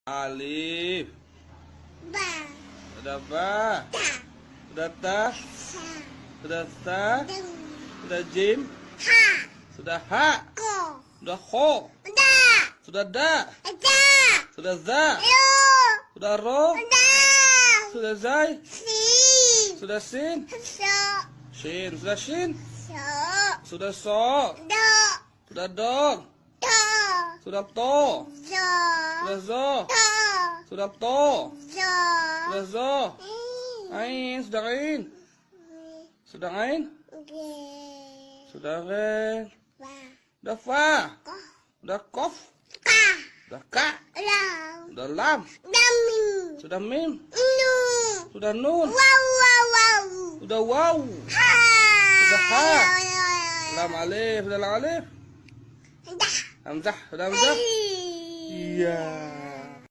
Alif. Ba. Sudah ba. Ta. Sudah ta. Sa. Sudah sa. Deng. Sudah jim. Ha. Sudah ha. Ko. Sudah ho. Da. Sudah da. Da. Sudah za. Yo. Sudah ro. Da. Sudah zai. Si. Sudah sin. So. Shin. Sudah shin. So. Sudah so. Do. Sudah dong. Do. Sudah to. Zo. Sudah zo. Do. Sudah to. Zo. Sudah zo. Ain. Sudah ain. Sudah ain. Ge. Sudah ren. Ba. Sudah fa. Ko. Sudah kof. Ka. Sudah ka. Lam. Sudah lam. Damin. Sudah mim. Nu. Sudah nun. Wow wow wow. Sudah waw. Ha. Sudah ha. Lam alif. Sudah lam alif. Dah. Hamzah. Sudah hamzah. Hai. Iya.